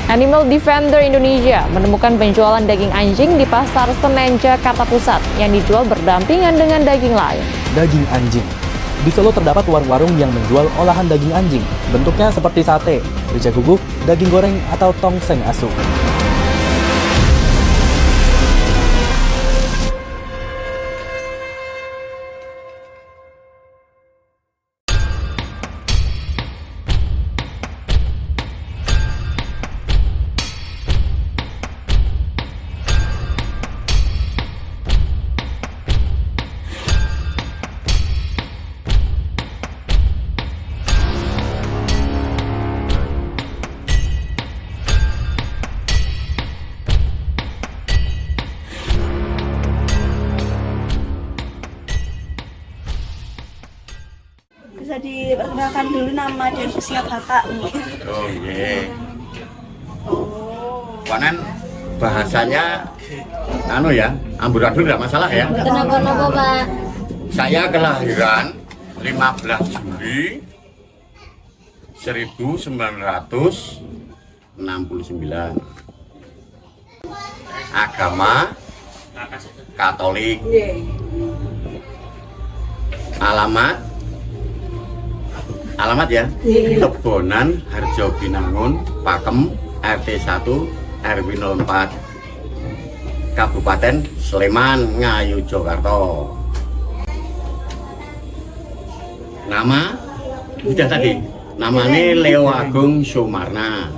Animal Defender Indonesia menemukan penjualan daging anjing di Pasar Senen, Jakarta Pusat yang dijual berdampingan dengan daging lain. Daging anjing. Di Solo terdapat warung-warung yang menjual olahan daging anjing. Bentuknya seperti sate, rujak guguk, daging goreng, atau tongseng asu. Bisa diperkenalkan dulu nama dan usia Bapak. Oh iya. Konen bahasanya ya, amburadul tidak masalah ya. Kenapa Pak? Saya kelahiran 15 Juli 1969. Agama Katolik. Alamat ya, Kebonan Harjo Binangun, Pakem, RT 1, RW 04, Kabupaten Sleman, Ngayu, Jakarta. Nama sudah tadi, namanya Leo Agung Sumarna.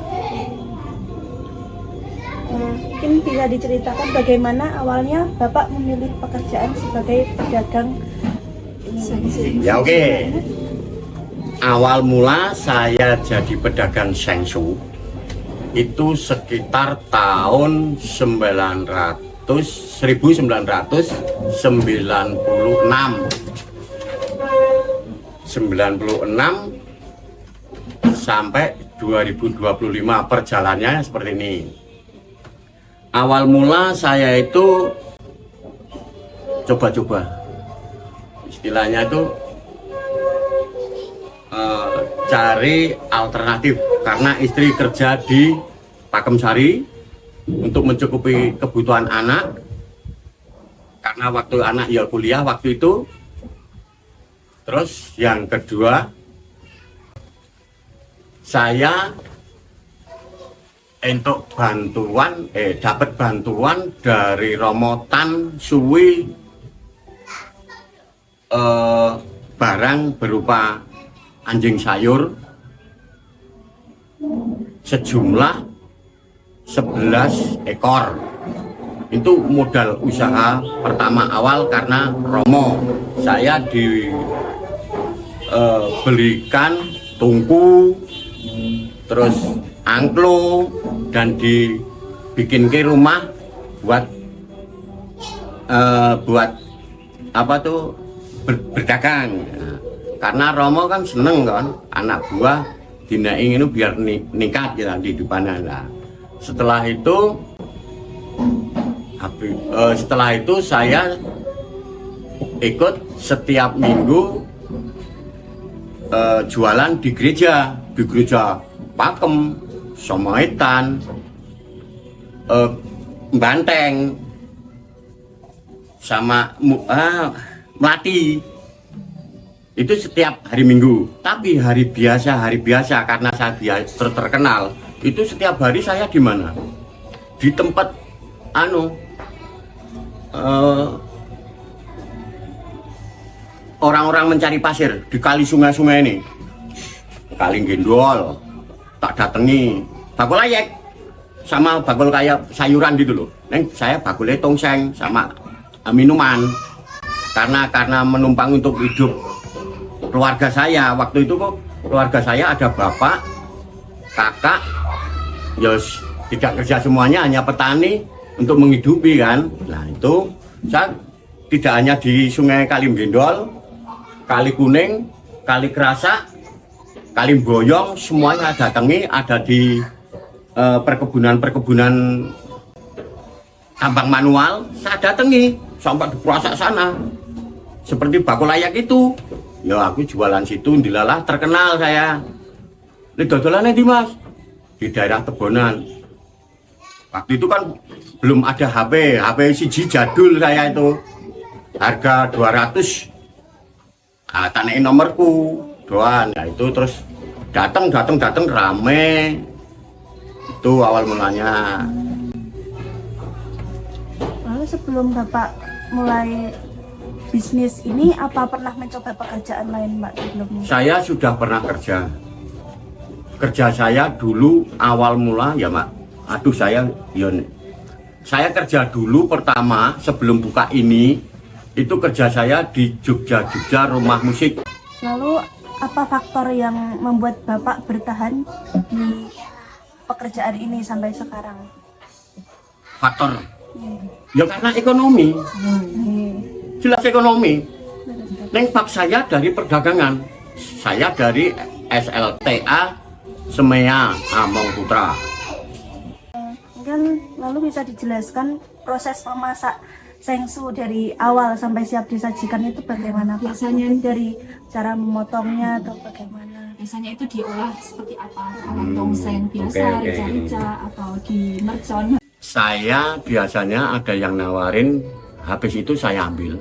Mungkin bisa diceritakan bagaimana awalnya Bapak memilih pekerjaan sebagai pedagang ini. Ya oke. Awal mula saya jadi pedagang Shengsu itu sekitar tahun 1996 sampai 2025. Perjalanannya seperti ini. Awal mula saya itu coba-coba, istilahnya itu cari alternatif karena istri kerja di Pakemsari untuk mencukupi kebutuhan anak, karena waktu anak ya kuliah waktu itu. Terus yang kedua, saya untuk dapat bantuan dari Romotan Suwi, barang berupa anjing sayur sejumlah 11 ekor. Itu modal usaha pertama awal karena Romo. Saya dibelikan tungku, terus angklo, dan dibikin ke rumah buat berdagang. Karena Romo kan seneng kan, anak buah dinaing itu biar nikah gitu di depannya. Nah, setelah itu saya ikut setiap minggu jualan di gereja Pakem, Somoetan, Banteng, sama Melati. Itu setiap hari Minggu. Tapi hari biasa karena saya terkenal, itu setiap hari saya di mana? Di tempat orang-orang mencari pasir di kali sungai-sungai ini. Kali Gendol tak datangi, bakul layek sama bakul kayak sayuran gitu loh. Saya bakulnya tongseng sama minuman. Karena menumpang untuk hidup keluarga saya. Waktu itu kok keluarga saya ada bapak, kakak, tidak kerja semuanya, hanya petani untuk menghidupi kan. Nah itu saya tidak hanya di Sungai Kalimgendol, Kali Kuning, Kali Kerasa, Kali Boyong, semuanya datangi. Ada di perkebunan tambang manual, saya datangi sampai di pelosok sana. Seperti bakul layak itu, ya aku jualan situ, dilalah terkenal saya. Ini dodolannya di Mas, di daerah Tebonan. Waktu itu kan belum ada HP siji jadul saya itu. Harga 200. Tanyain nomorku doan. Nah itu terus datang rame. Itu awal mulanya. Lalu sebelum Bapak mulai bisnis ini, apa pernah mencoba pekerjaan lain Mbak sebelumnya? Saya sudah pernah kerja. Kerja saya dulu awal mula ya Mak. Aduh saya kerja dulu pertama sebelum buka ini. Itu kerja saya di Jogja rumah musik. Lalu apa faktor yang membuat Bapak bertahan di pekerjaan ini sampai sekarang? Faktor ya karena ekonomi. Jelas ekonomi. Neng pak saya dari perdagangan. Saya dari SLTA Semea Among Putra. Mungkin lalu bisa dijelaskan proses memasak sengsu dari awal sampai siap disajikan itu bagaimana Pak? Biasanya dari cara memotongnya atau bagaimana? biasanya itu diolah seperti apa? Kalau tongseng biasa, Oke. rica-rica atau di mercon. Saya biasanya ada yang nawarin, habis itu saya ambil.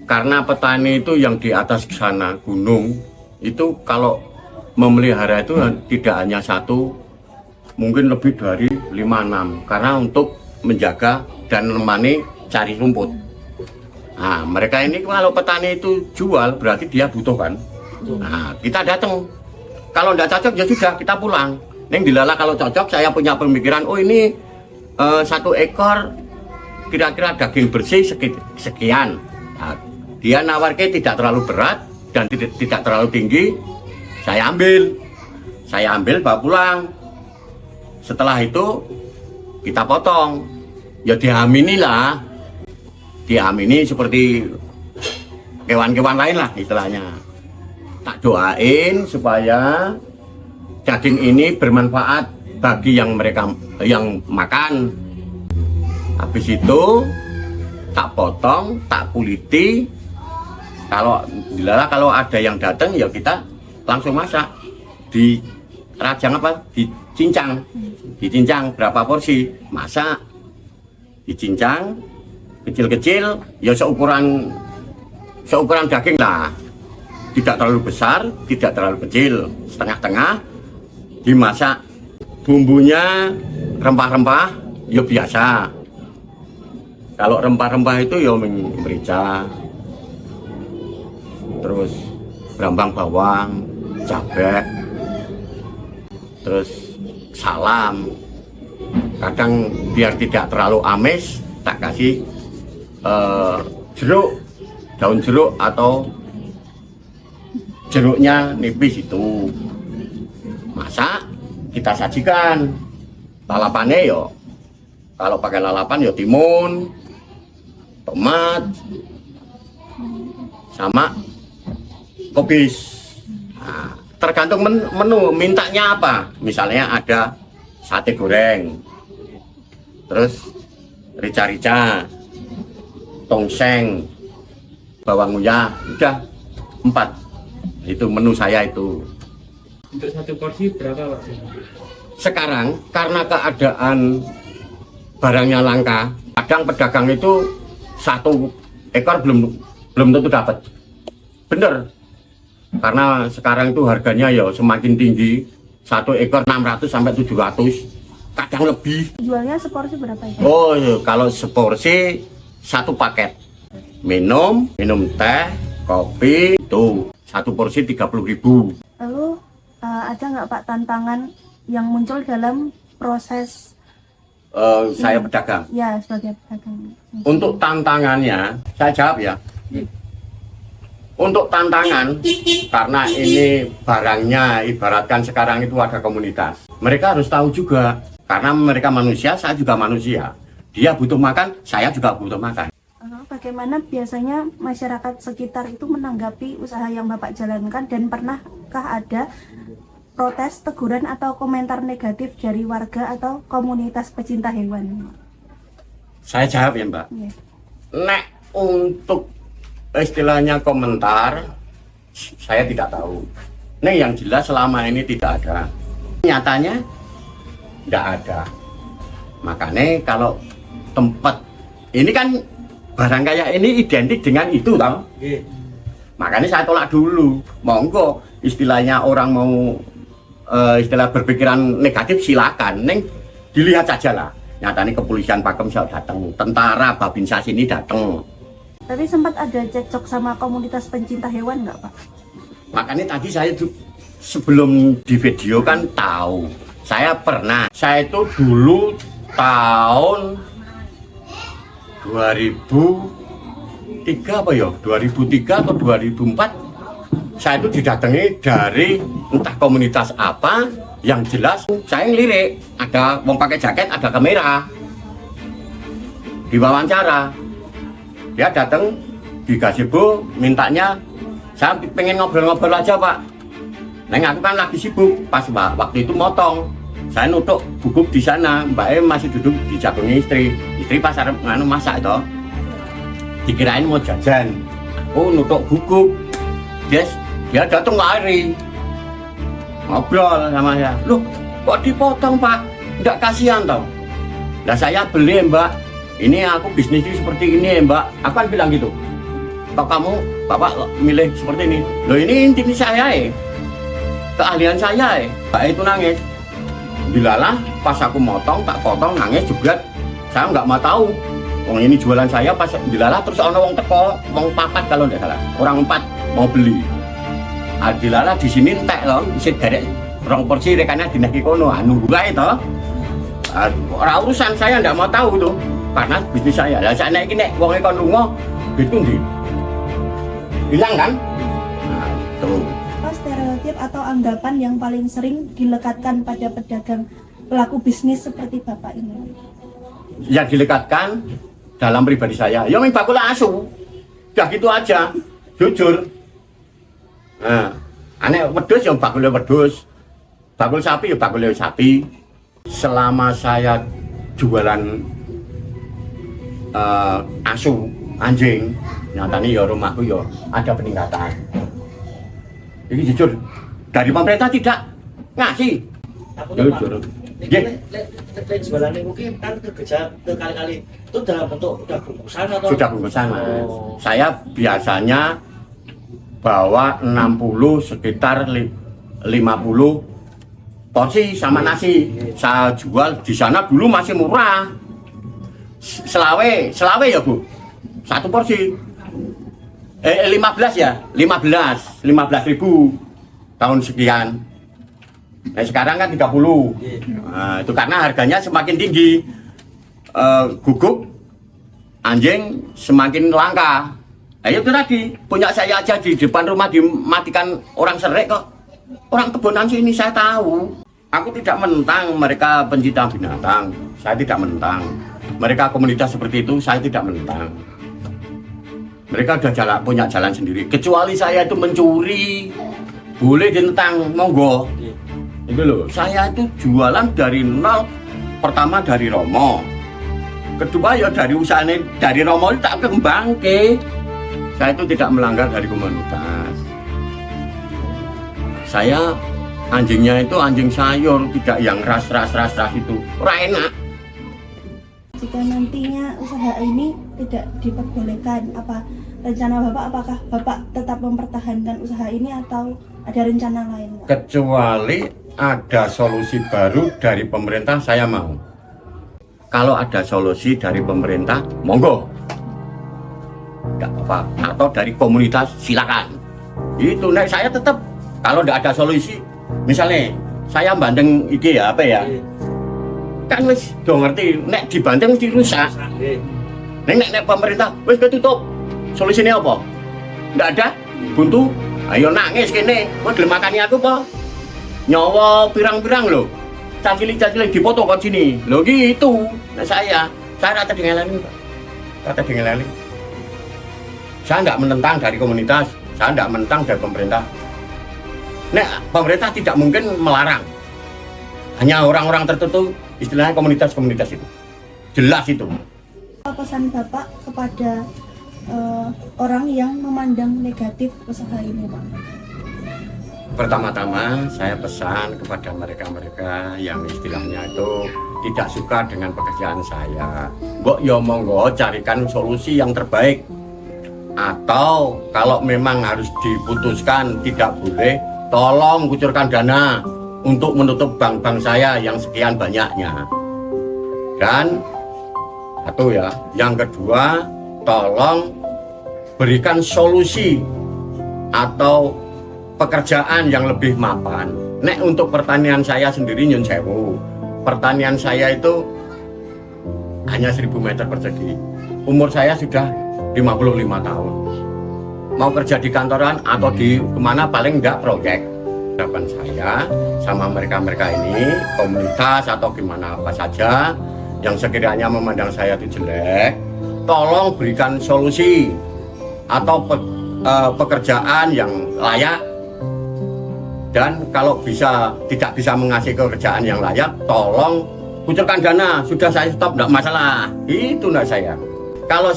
Karena petani itu yang di atas sana gunung, itu kalau memelihara itu tidak hanya satu, mungkin lebih dari 5-6. Karena untuk menjaga dan menemani cari rumput. Nah, mereka ini kalau petani itu jual, berarti dia butuh kan. Nah, kita datang. Kalau tidak cocok ya sudah, kita pulang. Neng dilala kalau cocok, saya punya pemikiran, oh ini 1 ekor kira-kira daging bersih sekian. Nah, dia nawarkan tidak terlalu berat dan tidak terlalu tinggi. Saya ambil bawa pulang. Setelah itu kita potong. Ya diamini lah. Diamini seperti kewan-kewan lain lah istilahnya. Tak doain supaya daging ini bermanfaat bagi yang mereka yang makan. Habis itu tak potong, tak kuliti. Kalau ada yang datang ya kita langsung masak. Di rajang apa? Dicincang. Dicincang berapa porsi? Masak. Dicincang kecil-kecil ya seukuran daging lah. Tidak terlalu besar, tidak terlalu kecil, setengah-tengah. Dimasak. Bumbunya rempah-rempah ya biasa. Kalau rempah-rempah itu ya merica, terus brambang bawang, cabai, terus salam. Kadang biar tidak terlalu amis, tak kasih jeruk, daun jeruk atau jeruknya nipis itu. Masak, kita sajikan. Lalapannya yo, kalau pakai lalapan yo timun, tomat, sama kubis. Nah, tergantung menu, mintanya apa. Misalnya ada sate goreng, terus rica-rica, tongseng, bawang uyah, udah 4. Itu menu saya itu. Untuk 1 porsi berapa Pak? Sekarang karena keadaan barangnya langka, kadang pedagang itu 1 ekor belum tentu dapat. Bener. Karena sekarang itu harganya ya semakin tinggi. 1 ekor 600 sampai 700, kadang lebih. Jualnya seporsi berapa itu? Oh, kalau seporsi 1 paket. Minum teh, kopi itu 1 porsi 30.000. Lalu ada nggak Pak tantangan yang muncul dalam proses Saya pedagang. ya sebagai pedagang? Untuk tantangannya, saya jawab ya. Untuk tantangan, karena ini barangnya ibaratkan sekarang itu ada komunitas. Mereka harus tahu juga, karena mereka manusia, saya juga manusia. Dia butuh makan, saya juga butuh makan. Bagaimana biasanya masyarakat sekitar itu menanggapi usaha yang Bapak jalankan, dan pernahkah ada protes, teguran atau komentar negatif dari warga atau komunitas pecinta hewan? Saya jawab ya Mbak. Ya. Nek untuk istilahnya komentar, saya tidak tahu. Nek yang jelas selama ini tidak ada. Nyatanya tidak ada. Makanya kalau tempat ini kan barang kayak ini identik dengan itu toh. Makanya saya tolak dulu. Monggo istilahnya orang mau istilah berpikiran negatif silakan, neng dilihat saja lah. Nyatanya kepolisian Pakem saya datang, tentara Babinsa sini datang. Tapi sempat ada cekcok sama komunitas pencinta hewan nggak Pak? Makanya tadi saya tuh sebelum di video kan tahu. Saya itu dulu tahun 2003 apa ya? 2003 atau 2004 saya itu didatangi dari entah komunitas apa, yang jelas saya ngelirik, ada mau pakai jaket, ada kamera, diwawancara. Dia datang di gazebo, mintanya saya pengen ngobrol-ngobrol aja Pak. Neng aku kan lagi sibuk, pas waktu itu motong, saya nutuk gugup di sana, Mbak Em masih duduk di jagungnya istri pas masak itu, dikirain mau jajan, aku nutuk gugup, dia datang lari, ngobrol sama saya, loh kok dipotong Pak, nggak kasihan toh? Lah saya beli Mbak, ini aku bisnisnya seperti ini Mbak, aku kan bilang gitu. Kok kamu, Bapak milih seperti ini? Loh ini intim saya keahlian saya Mbak itu nangis. Bilalah pas aku motong, tak potong nangis juga. Saya nggak mau tahu. Wong ini jualan saya pas dilalah terus ono wong teko, wong 4 kalau tidak salah. Orang 4 mau beli. Dilalah di sini entek loh, isi derek rong porsi rekannya dinaki kono, nunggu ae toh. Ora urusan saya nggak mau tahu tuh. Karena bisnis saya. Lah saya naik nek wong kon lunga gitu ndi. Hilang kan? Nah, tuh. Apa stereotip atau anggapan yang paling sering dilekatkan pada pedagang pelaku bisnis seperti Bapak ini? Yang dilekatkan dalam pribadi saya, ya main bakul asu. Udah gitu aja, jujur. Nah, aneh wedhus ya bakul wedhus. Bakul sapi ya bakul sapi. Selama saya jualan asu, anjing, nyatanya ya rumahku ya ada peningkatan. Ini jujur, dari pemerintah tidak ngasih. Jujur. Jualannya mungkin kan berkali-kali itu dalam bentuk udah bungkusan atau? Sudah bungkusan Mas. Saya biasanya bawa 60 sekitar 50 porsi sama nasi. Saya jual di sana dulu masih murah. Selawe ya Bu, 1 porsi 15 ya, 15.000 tahun sekian. Nah sekarang kan 30. Nah, itu karena harganya semakin tinggi. Guguk anjing semakin langka. Nah, itu tadi punya saya aja di depan rumah dimatikan orang serik kok. Orang kebonan sini saya tahu. Aku tidak menentang mereka pencinta binatang. Saya tidak menentang. Mereka komunitas seperti itu saya tidak menentang. Mereka udah punya jalan sendiri. Kecuali saya itu mencuri, boleh ditentang, monggo. Itu loh, saya itu jualan dari nol. Pertama dari Romo, kedua ya dari usahanya dari Romo itu tak kembang ke. Saya itu tidak melanggar dari komunitas. Saya anjingnya itu anjing sayur, tidak yang ras itu. Ora enak. Jika nantinya usaha ini tidak diperbolehkan, apa rencana Bapak? Apakah Bapak tetap mempertahankan usaha ini atau ada rencana lain? Kecuali ada solusi baru dari pemerintah, saya mau. Kalau ada solusi dari pemerintah, monggo. Enggak apa, atau dari komunitas silakan. Itu nek saya tetap kalau tidak ada solusi, misalnya saya bandeng iki ya apa ya? Kan wis do ngerti nek dibanding mesti rusak. Nek pemerintah wis ketutup. Solusinya apa? Enggak ada. Buntu. Ayo nangis kene. Kowe gelem makani aku apa? Nyawa pirang-pirang lho. Cacilik-cacilik dipoto kon sini. Lho gitu. Nah saya rata dengelani, Pak. Rata dengelani. Saya enggak menentang dari komunitas, saya enggak menentang dari pemerintah. Nek pemerintah tidak mungkin melarang. Hanya orang-orang tertentu, istilahnya komunitas-komunitas itu. Jelas itu. Apa pesan Bapak kepada orang yang memandang negatif usaha ini, Pak? Pertama-tama saya pesan kepada mereka-mereka yang istilahnya itu tidak suka dengan pekerjaan saya. Mbok ya monggo carikan solusi yang terbaik. Atau kalau memang harus diputuskan tidak boleh, tolong kucurkan dana untuk menutup bank-bank saya yang sekian banyaknya. Dan satu ya, yang kedua tolong berikan solusi atau pekerjaan yang lebih mapan. Nek untuk pertanian saya sendiri nyun sewu. Pertanian saya itu hanya 1000 meter persegi. Umur saya sudah 55 tahun. Mau kerja di kantoran atau di kemana paling enggak proyek. Harapan saya sama mereka-mereka ini, komunitas atau gimana apa saja yang sekiranya memandang saya itu jelek, tolong berikan solusi atau pekerjaan yang layak. Dan kalau tidak bisa mengasih kerjaan yang layak, tolong kucurkan dana. Sudah saya stop, tidak masalah. Itu enggak saya. Kalau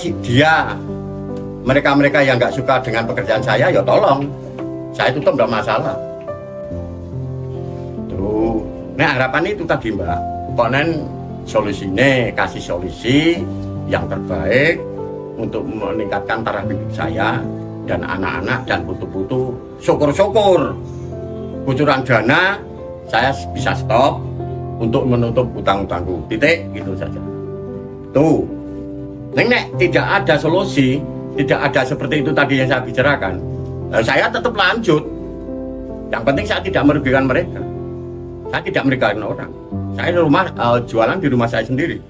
mereka-mereka yang nggak suka dengan pekerjaan saya, ya tolong saya tutup, tidak masalah. Tuh, nah harapan itu tadi Mbak. Pokoknya solusinya kasih solusi yang terbaik untuk meningkatkan taraf hidup saya dan anak-anak dan putu-putu. Syukur-syukur kucuran dana saya bisa stop untuk menutup utang-utangku. Titik, gitu saja. Tuh, nek tidak ada solusi, tidak ada seperti itu tadi yang saya bicarakan, saya tetap lanjut. Yang penting saya tidak merugikan mereka. Saya tidak merugikan orang. Saya di rumah jualan di rumah saya sendiri.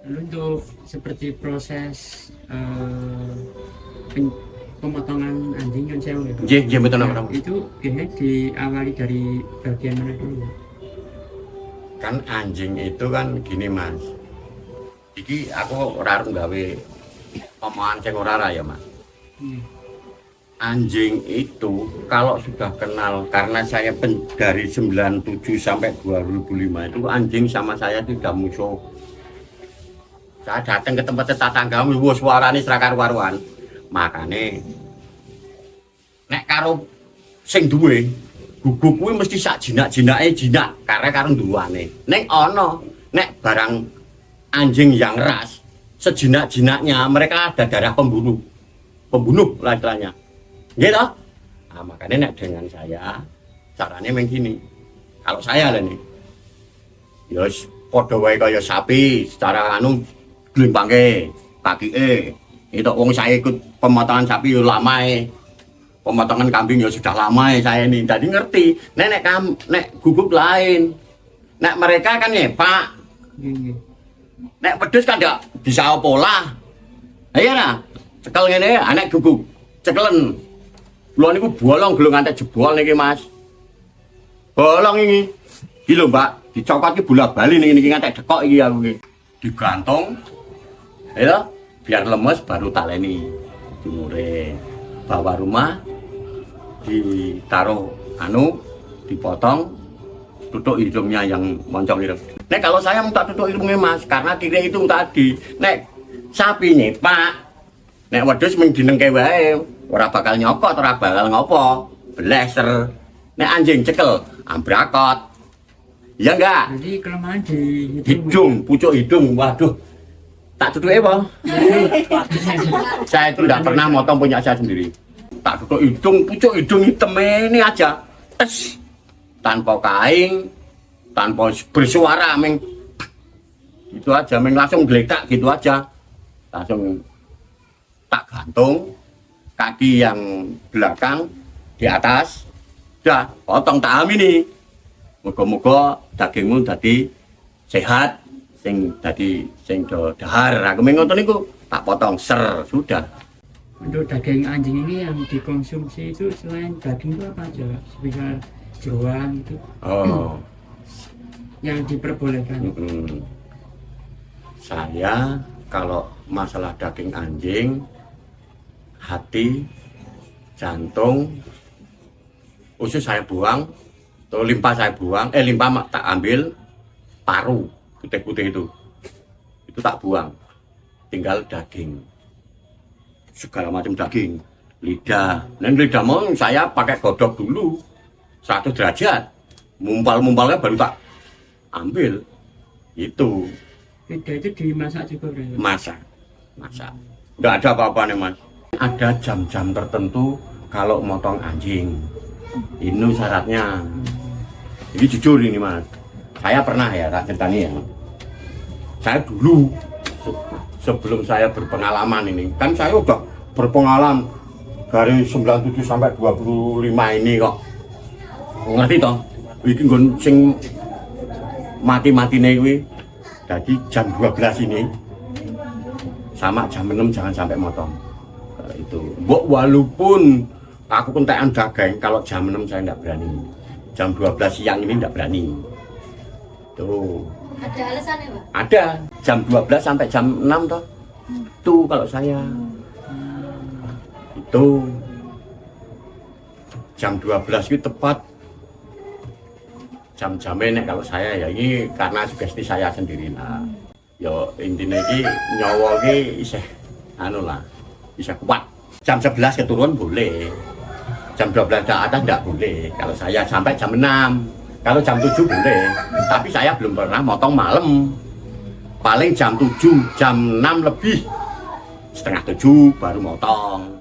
Lalu untuk seperti proses pemotongan anjing yang sewa gitu. Iya, betul orang. Itu biasanya diawali dari bagian mana dulu? Kan anjing itu kan gini Mas. Iki aku ora gawe omongan sing ora ya Mas. Anjing itu kalau sudah kenal, karena saya dari 97 sampai 2005 itu anjing sama saya tidak musuh. Saya datang ke tempat tetanggamu, wah suarane serakar waruan. Makane nek karo sing duwe guguk kuwi mesti sak jinak-jinake jinak karena karo duwane. Nek ana nek barang anjing yang ras sejinak-jinaknya mereka ada darah pembunuh lah istilahnya. Nggih toh? Nah, makanya nek dengan saya caranya memang gini. Kalau saya lah nih, ya padha wae kaya sapi secara anu glimpangke kakike. Itu wong saya ikut pemotongan sapi yo lama pemotongan kambing ya sudah lama saya ini. Jadi ngerti. Nek guguk lain. Nek mereka kan Pak. Nek pedus kan enggak bisa pola. Ayo nah. Cekel ngene anek guguk. Cekelen. Kula niku bolong gelung ngantek jebol niki Mas. Bolong iki. Iki lho Mbak, dicokot iki bola-bali niki ngantek dekok iki aku iki. Digantung. Ayo biar lemes baru taleni dimure bawa rumah ditaruh dipotong tutup hidungnya yang moncong itu. Nek kalau saya minta tutup hidungnya Mas karena kira itu tadi nek sapi nih Pak nek wedhus mung dinengke wae ora bakal nyokot ora bakal ngopo bleser. Nek anjing cekel ambrakot ya enggak. Jadi kelemahan di hidung pucuk hidung waduh tak tutup apa? Saya itu tidak pernah motong punya saya sendiri. Tak tutup hidung, pucuk hidung hitam ini aja. Tanpa kain, tanpa bersuara, itu aja, langsung geledak gitu aja. Langsung tak gantung, kaki yang belakang di atas, udah potong taham ini. Moga-moga dagingmu jadi sehat. Sing do dahar aku ngoten niku tak potong ser sudah. Untuk daging anjing ini yang dikonsumsi itu selain daging itu apa aja? Semisal jeroan itu. Oh. Yang diperbolehkan. Saya kalau masalah daging anjing, hati, jantung, usus saya buang, tuh limpa saya buang, limpa tak ambil, paru. Putih-putih itu tak buang, tinggal daging, segala macam daging, lidah. Dan lidah mau saya pakai godok dulu 100 derajat. Mumpal-mumpalnya baru tak ambil. Itu Beda itu dimasak juga berarti. masak. Nggak ada apa-apa nih mas. Ada jam-jam tertentu kalau motong anjing. Ini syaratnya. Ini jujur ini mas. Saya pernah ya tak ceritani ya. Saya dulu sebelum saya berpengalaman ini, kan saya udah berpengalaman dari 97 sampai 25 ini kok. Ngerti toh? Iki nggon sing mati-matine kuwi. Jadi jam 12 ini sama jam 6 jangan sampai motong. Itu. Walaupun aku kentekan daging, kalau jam 6 saya enggak berani. Jam 12 siang ini enggak berani. Tuh. Ada alasannya, Pak? Ada. Jam 12 sampai jam 6 toh. Tuh kalau saya. Itu. Jam 12 itu tepat jam-jamnya kalau saya ya ini karena sugesti saya sendiri lah. Yo intinya ini nyawa ini isih anu lah, isih kuat. Jam 11 keturun boleh, jam 12 ke atas enggak boleh. Kalau saya sampai jam 6, kalau jam 7 boleh. Tapi saya belum pernah motong malam. Paling jam 7, jam 6 lebih, setengah 7 baru motong.